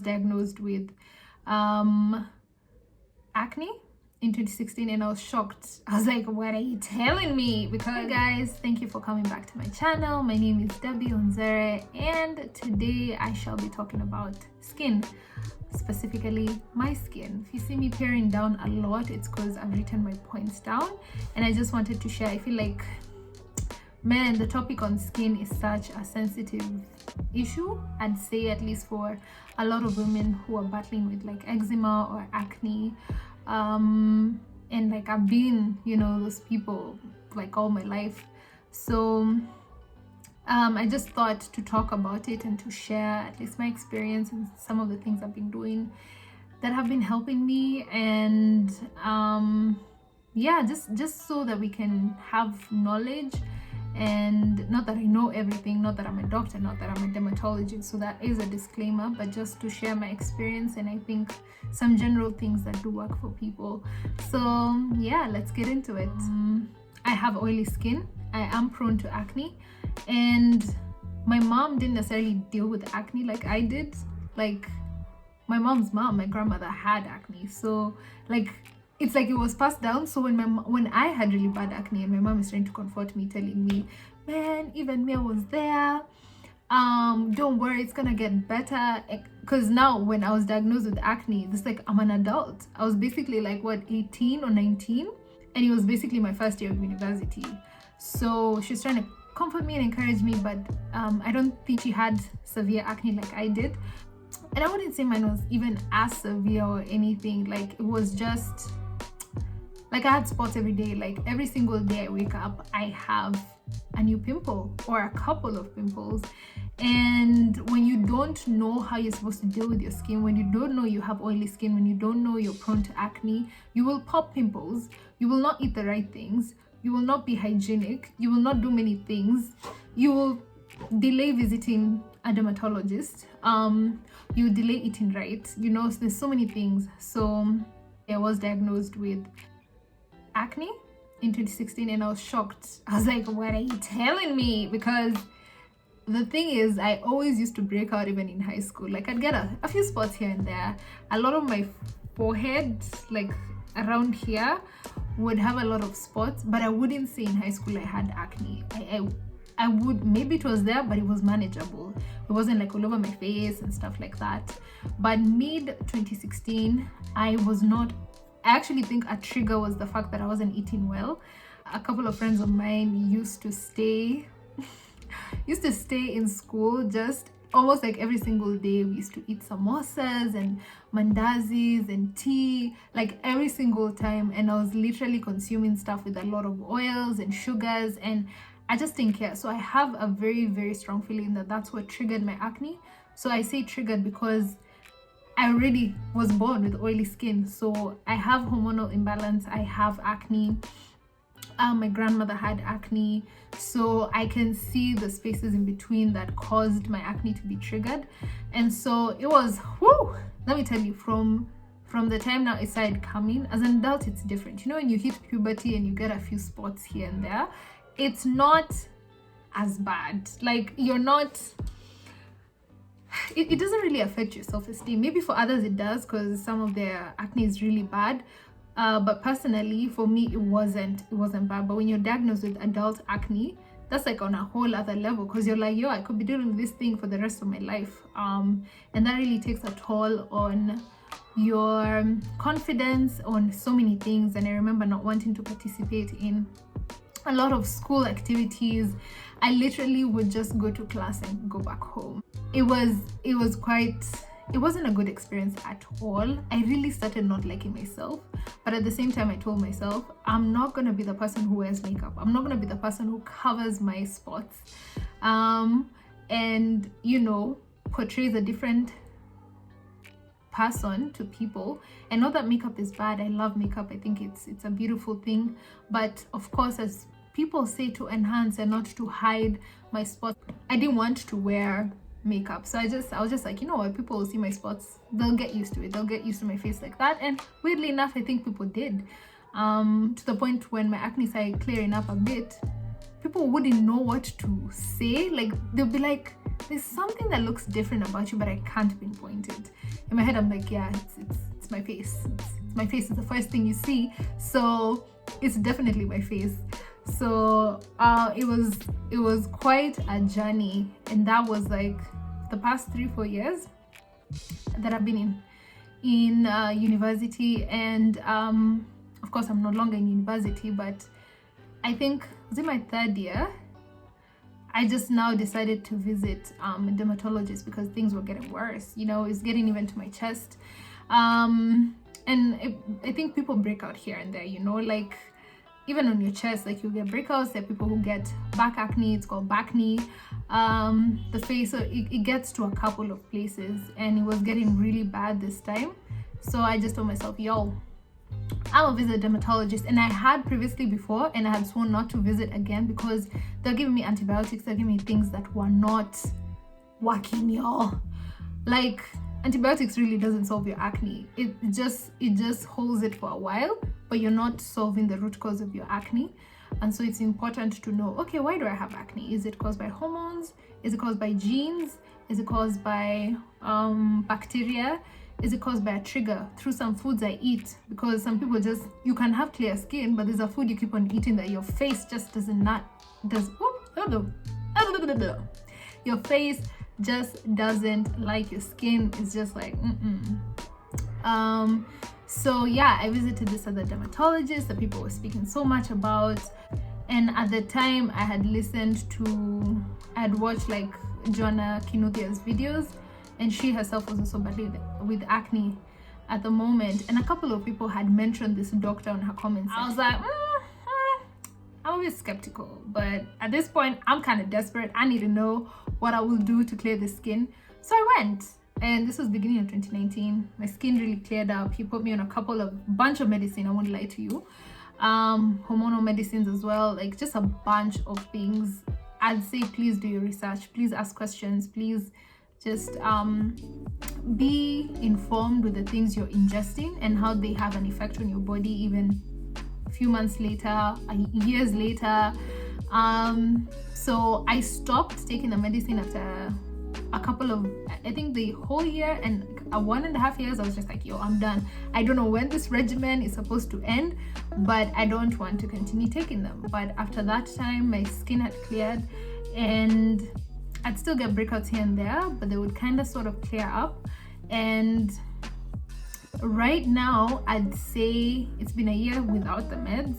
Diagnosed with acne in 2016, and I was shocked. I was like, what are you telling me? Because hey guys, thank you for coming back to my channel. My name is Onzere, and today I shall be talking about skin, specifically my skin. If you see me paring down a lot, it's because I've written my points down and I just wanted to share. I feel like, man, the topic on skin is such a sensitive issue, I'd say, at least for a lot of women who are battling with like eczema or acne. And like I've been, those people like all my life. So I just thought to talk about it and to share at least my experience and some of the things I've been doing that have been helping me. And yeah, just so that we can have knowledge. And not that I know everything, not that I'm a doctor, not that I'm a dermatologist, so that is a disclaimer, but just to share my experience and I think some general things that do work for people. So yeah, let's get into it. I have oily skin. I am prone to acne, and my mom didn't necessarily deal with acne like I did. Like my mom's mom, my grandmother, had acne, so like it's like it was passed down. So when I had really bad acne and my mom is trying to comfort me, telling me, man, even me, I was there, don't worry, it's gonna get better. Because now when I was diagnosed with acne, this like I'm an adult. I was basically like 18 or 19, and it was basically my first year of university. So she's trying to comfort me and encourage me, but I don't think she had severe acne like I did. And I wouldn't say mine was even as severe or anything. Like it was just like I had spots every day. Like every single day I wake up, I have a new pimple or a couple of pimples. And when you don't know how you're supposed to deal with your skin, when you don't know you have oily skin, when you don't know you're prone to acne, you will pop pimples, you will not eat the right things, you will not be hygienic, you will not do many things, you will delay visiting a dermatologist, you delay eating right, so there's so many things. So I was diagnosed with acne in 2016 and I was shocked. I was like, what are you telling me? Because the thing is, I always used to break out even in high school. Like I'd get a few spots here and there. A lot of my forehead, like around here, would have a lot of spots, but I wouldn't say in high school I had acne. I would, maybe it was there, but it was manageable. It wasn't like all over my face and stuff like that. But mid 2016, I was not. I actually think a trigger was the fact that I wasn't eating well. A couple of friends of mine used to stay in school just almost like every single day. We used to eat samosas and mandazis and tea like every single time, and I was literally consuming stuff with a lot of oils and sugars, and I just didn't care. So I have a very, very strong feeling that that's what triggered my acne. So I say triggered because I already was born with oily skin. So I have hormonal imbalance, I have acne. My grandmother had acne, so I can see the spaces in between that caused my acne to be triggered. And so it was, let me tell you, from the time now it started coming, as an adult it's different. When you hit puberty and you get a few spots here and there, it's not as bad. Like you're not, it doesn't really affect your self-esteem. Maybe for others it does because some of their acne is really bad. But personally, for me, it wasn't bad. But when you're diagnosed with adult acne, that's like on a whole other level, because you're like, I could be doing this thing for the rest of my life. And that really takes a toll on your confidence, on so many things. And I remember not wanting to participate in a lot of school activities. I literally would just go to class and go back home. It wasn't a good experience at all. I really started not liking myself, but at the same time I told myself, I'm not gonna be the person who wears makeup. I'm not gonna be the person who covers my spots and portrays a different person to people. And not that makeup is bad. I love makeup. I think it's a beautiful thing, but of course, as people say, to enhance and not to hide my spots. I didn't want to wear makeup, so I was just like, what, people will see my spots, they'll get used to it, they'll get used to my face like that. And weirdly enough, I think people did, to the point when my acne started clearing up a bit, people wouldn't know what to say. Like they'll be like, there's something that looks different about you, but I can't pinpoint it. In my head, I'm like, yeah, it's my face. It's my face is the first thing you see, so it's definitely my face. So it was quite a journey, and that was like the past 3-4 years that I've been in university. And of course I'm no longer in university, but I think it was in my 3rd year I just now decided to visit a dermatologist because things were getting worse. It's getting even to my chest. And I think people break out here and there, like even on your chest, like you get breakouts. There are people who get back acne, it's called backne. The face, so it gets to a couple of places, and it was getting really bad this time. So I just told myself, yo, I will visit a dermatologist. And I had previously before, and I had sworn not to visit again because they're giving me antibiotics, they're giving me things that were not working, y'all. Like, antibiotics really doesn't solve your acne. It just holds it for a while, but you're not solving the root cause of your acne. And so it's important to know, okay, why do I have acne? Is it caused by hormones? Is it caused by genes? Is it caused by bacteria? Is it caused by a trigger through some foods I eat? Because some people you can have clear skin, but there's a food you keep on eating that your face just your face just doesn't like. Your skin is just like so yeah, I visited this other dermatologist that people were speaking so much about. And at the time I had watched like Joanna Kinuthia's videos, and she herself was also battling with acne at the moment. And a couple of people had mentioned this doctor on her comments. I was like, I'm a bit skeptical, but at this point I'm kind of desperate. I need to know what I will do to clear the skin. So I went, and this was beginning of 2019. My skin really cleared up. He put me on a bunch of medicine, I won't lie to you. Hormonal medicines as well, like just a bunch of things. I'd say please do your research, please ask questions, please just be informed with the things you're ingesting and how they have an effect on your body even a few months later, years later. So I stopped taking the medicine after a couple of, I think the whole year and 1.5 years. I was just like, yo, I'm done. I don't know when this regimen is supposed to end, but I don't want to continue taking them. But after that time, my skin had cleared, and I'd still get breakouts here and there, but they would kind of sort of clear up. And right now I'd say it's been a year without the meds.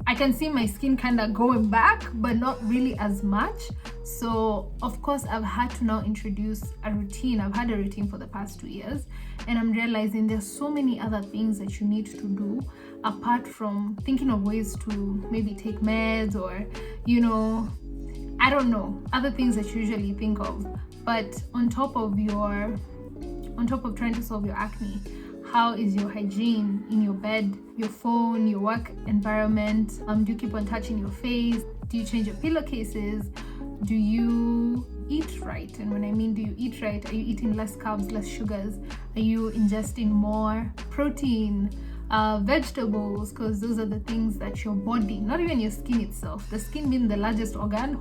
I can see my skin kind of going back, but not really as much. So of course I've had to now introduce a routine. I've had a routine for the past 2 years, and I'm realizing there's so many other things that you need to do apart from thinking of ways to maybe take meds or, I don't know, other things that you usually think of. But on top of trying to solve your acne, how is your hygiene in your bed, your phone, your work environment? Do you keep on touching your face? Do you change your pillowcases? Do you eat right? And when I mean do you eat right, are you eating less carbs, less sugars? Are you ingesting more protein, vegetables? Because those are the things that your body, not even your skin itself, the skin being the largest organ,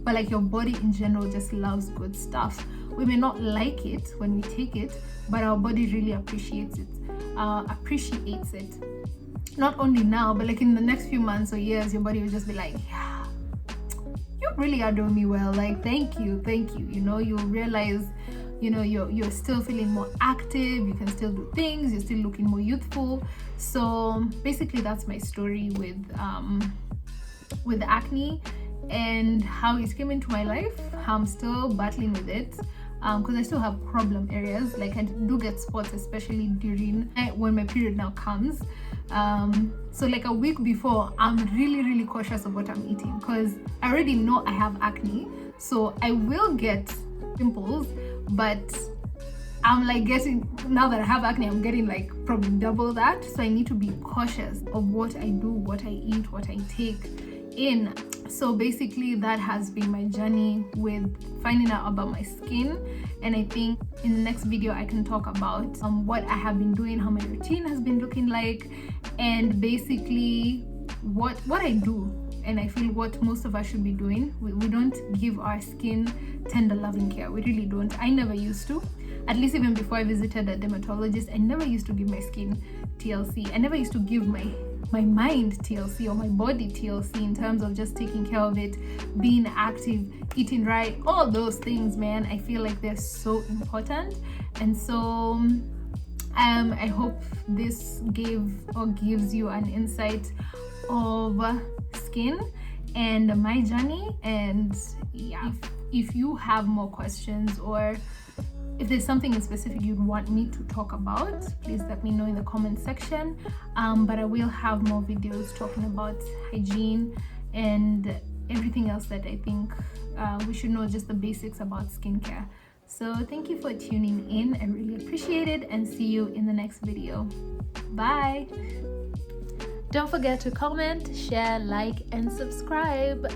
but like your body in general just loves good stuff. We may not like it when we take it, but our body really appreciates it. Not only now, but like in the next few months or years, your body will just be like, yeah, you really are doing me well. Like, thank you. You'll realize, you're still feeling more active. You can still do things. You're still looking more youthful. So basically, that's my story with acne and how it came into my life. How I'm still battling with it. Because I still have problem areas. Like I do get spots, especially when my period now comes. So like a week before, I'm really cautious of what I'm eating because I already know I have acne. So I will get pimples, but I'm like now that I have acne, I'm getting like probably double that. So I need to be cautious of what I do, what I eat, what I take in. So basically that has been my journey with finding out about my skin. And I think in the next video I can talk about what I have been doing, how my routine has been looking like, and basically what I do and I feel what most of us should be doing. We don't give our skin tender loving care. We really don't. I never used to. At least even before I visited a dermatologist, I never used to give my skin TLC. I never used to give my mind TLC or my body TLC in terms of just taking care of it, being active, eating right, all those things, man. I feel like they're so important. And so I hope this gives you an insight of skin and my journey. And yeah, if you have more questions, or if there's something in specific you'd want me to talk about, please let me know in the comment section. But I will have more videos talking about hygiene and everything else that I think we should know, just the basics about skincare. So thank you for tuning in. I really appreciate it, and see you in the next video. Bye. Don't forget to comment, share, like, and subscribe.